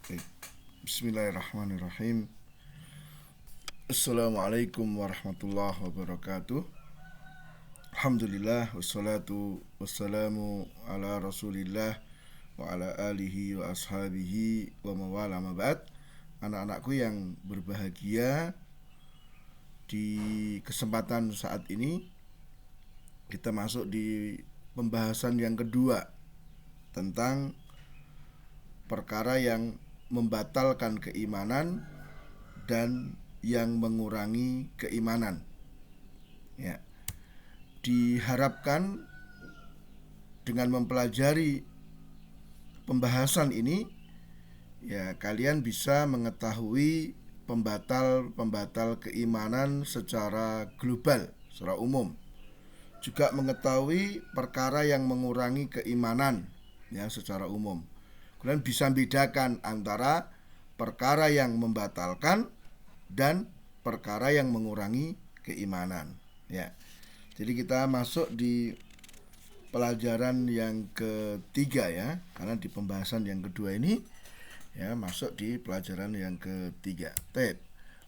Baik. Bismillahirrahmanirrahim. Assalamualaikum warahmatullahi wabarakatuh. Alhamdulillah wassalatu wassalamu ala Rasulillah wa ala alihi wa ashabihi wa mawala mabad. Anak-anakku yang berbahagia, di kesempatan saat ini kita masuk di pembahasan yang kedua tentang perkara yang membatalkan keimanan dan yang mengurangi keimanan. Ya, diharapkan dengan mempelajari pembahasan ini, ya kalian bisa mengetahui pembatal-pembatal keimanan secara global, secara umum. Juga mengetahui perkara yang mengurangi keimanan, ya secara umum. Kalian bisa bedakan antara perkara yang membatalkan dan perkara yang mengurangi keimanan. Ya, jadi kita masuk di pelajaran yang ketiga ya, karena di pembahasan yang kedua ini ya masuk di pelajaran yang ketiga.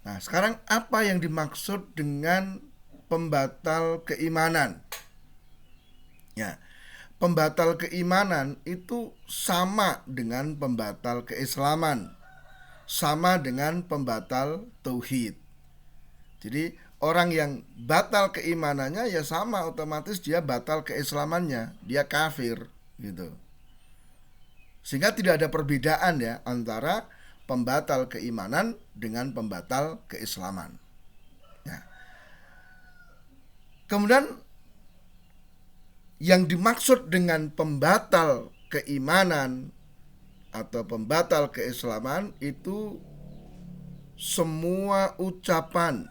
Nah, sekarang apa yang dimaksud dengan pembatal keimanan? Ya, pembatal keimanan itu sama dengan pembatal keislaman, sama dengan pembatal tauhid. Jadi orang yang batal keimanannya ya sama, otomatis dia batal keislamannya, dia kafir gitu. Sehingga tidak ada perbedaan ya antara pembatal keimanan dengan pembatal keislaman. Nah, kemudian yang dimaksud dengan pembatal keimanan atau pembatal keislaman itu semua ucapan,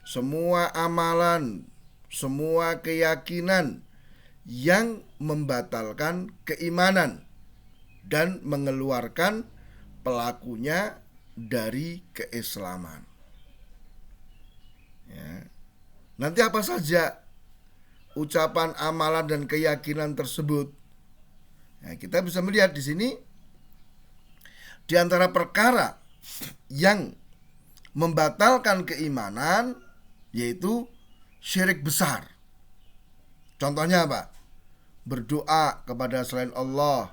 semua amalan, semua keyakinan yang membatalkan keimanan dan mengeluarkan pelakunya dari keislaman. Ya. Nanti apa saja ucapan, amalan, dan keyakinan tersebut? Nah, kita bisa melihat di sini di antara perkara yang membatalkan keimanan yaitu syirik besar. Contohnya apa? Berdoa kepada selain Allah,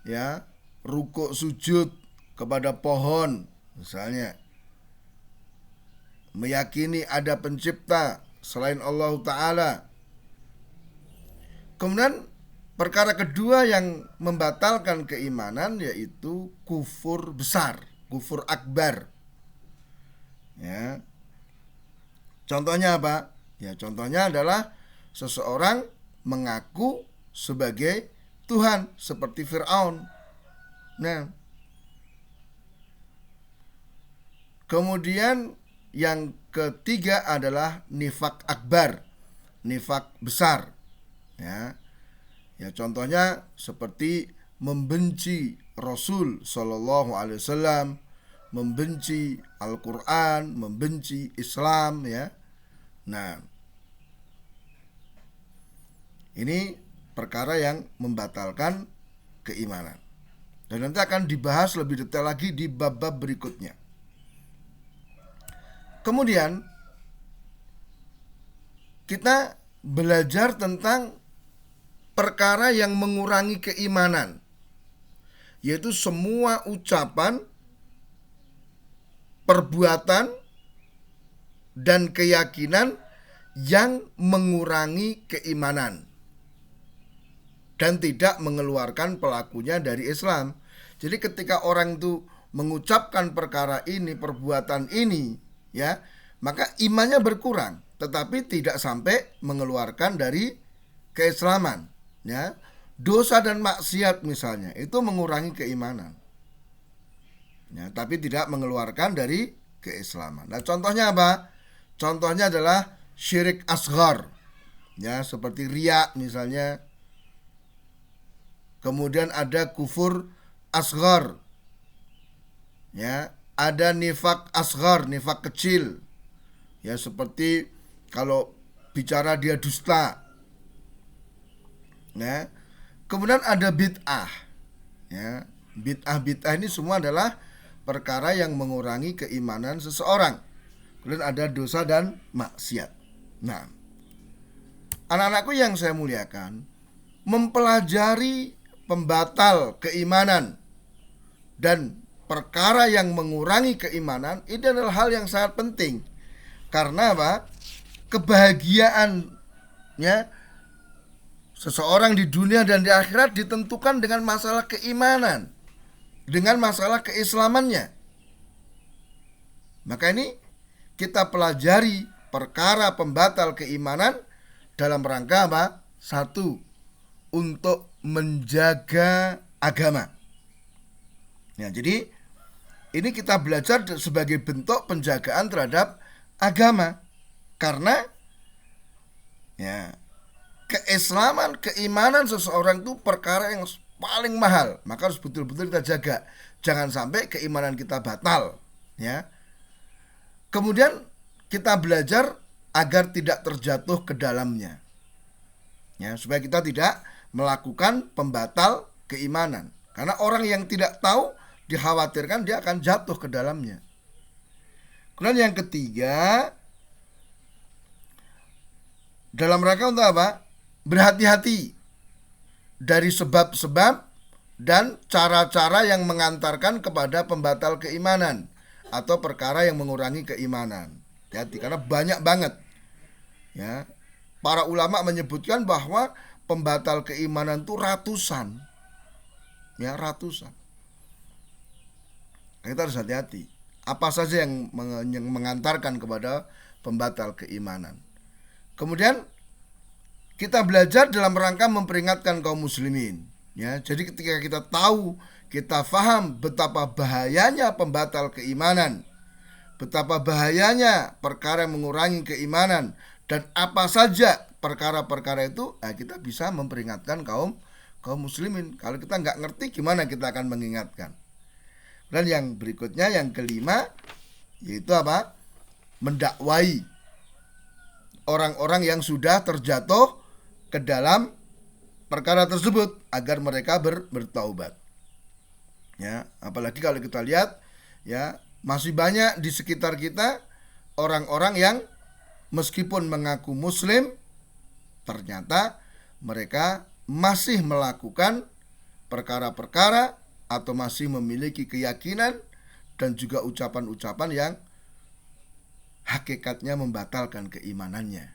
ya, rukuk sujud kepada pohon misalnya, meyakini ada pencipta selain Allah Ta'ala. Kemudian perkara kedua yang membatalkan keimanan yaitu kufur besar, kufur akbar. Ya. Contohnya apa? Ya, contohnya adalah seseorang mengaku sebagai Tuhan seperti Fir'aun. Nah, kemudian yang ketiga adalah nifak akbar, nifak besar. Ya, ya contohnya seperti membenci Rasul Shallallahu Alaihi Wasallam, membenci Al-Quran, membenci Islam. Ya, nah ini perkara yang membatalkan keimanan. Dan nanti akan dibahas lebih detail lagi di bab-bab berikutnya. Kemudian kita belajar tentang perkara yang mengurangi keimanan, yaitu semua ucapan, perbuatan, dan keyakinan yang mengurangi keimanan dan tidak mengeluarkan pelakunya dari Islam. Jadi ketika orang itu mengucapkan perkara ini, perbuatan ini, ya, maka imannya berkurang, tetapi tidak sampai mengeluarkan dari keislaman. Ya, dosa dan maksiat misalnya itu mengurangi keimanan. Ya, tapi tidak mengeluarkan dari keislaman. Nah, contohnya apa? Contohnya adalah syirik asghar. Ya, seperti riya misalnya. Kemudian ada kufur asghar. Ya, ada nifak asghar, nifak kecil. Ya, seperti kalau bicara dia dusta. Ya. Kemudian ada bid'ah. Ya. Bid'ah-bid'ah ini semua adalah perkara yang mengurangi keimanan seseorang. Kemudian ada dosa dan maksiat. Nah, anak-anakku yang saya muliakan, mempelajari pembatal keimanan dan perkara yang mengurangi keimanan ini adalah hal yang sangat penting. Karena apa? Kebahagiaannya seseorang di dunia dan di akhirat ditentukan dengan masalah keimanan, dengan masalah keislamannya. Maka ini kita pelajari perkara pembatal keimanan dalam rangka apa? Satu, untuk menjaga agama. Ya, jadi ini kita belajar sebagai bentuk penjagaan terhadap agama. Karena ya, keislaman, keimanan seseorang itu perkara yang paling mahal. Maka harus betul-betul kita jaga. Jangan sampai keimanan kita batal, ya. Kemudian kita belajar agar tidak terjatuh ke dalamnya, ya, supaya kita tidak melakukan pembatal keimanan. Karena orang yang tidak tahu dikhawatirkan dia akan jatuh ke dalamnya. Kemudian yang ketiga, dalam rangka untuk apa? Berhati-hati dari sebab-sebab dan cara-cara yang mengantarkan kepada pembatal keimanan atau perkara yang mengurangi keimanan. Hati, karena banyak banget, ya. Para ulama menyebutkan bahwa pembatal keimanan itu ratusan, ya, ratusan. Kita harus hati-hati. Apa saja yang mengantarkan kepada pembatal keimanan. Kemudian kita belajar dalam rangka memperingatkan kaum muslimin, ya. Jadi ketika kita tahu, kita faham betapa bahayanya pembatal keimanan, betapa bahayanya perkara yang mengurangi keimanan, dan apa saja perkara-perkara itu, kita bisa memperingatkan kaum muslimin. Kalau kita nggak ngerti, gimana kita akan mengingatkan? Dan yang berikutnya, yang kelima, yaitu apa? Mendakwai orang-orang yang sudah terjatuh ke dalam perkara tersebut agar mereka bertaubat. Ya, apalagi kalau kita lihat, ya, masih banyak di sekitar kita orang-orang yang meskipun mengaku muslim, ternyata mereka masih melakukan perkara-perkara atau masih memiliki keyakinan dan juga ucapan-ucapan yang hakikatnya membatalkan keimanannya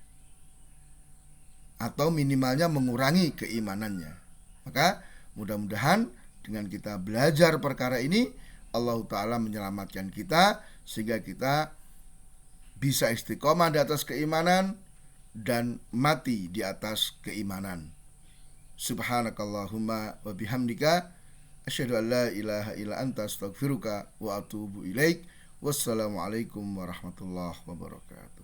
atau minimalnya mengurangi keimanannya. Maka mudah-mudahan dengan kita belajar perkara ini, Allah Ta'ala menyelamatkan kita sehingga kita bisa istiqomah di atas keimanan dan mati di atas keimanan. Subhanakallahumma wa bihamdika asyhadu an la ilaha illa anta astaghfiruka wa atubu ilaik. Wassalamualaikum warahmatullahi wabarakatuh.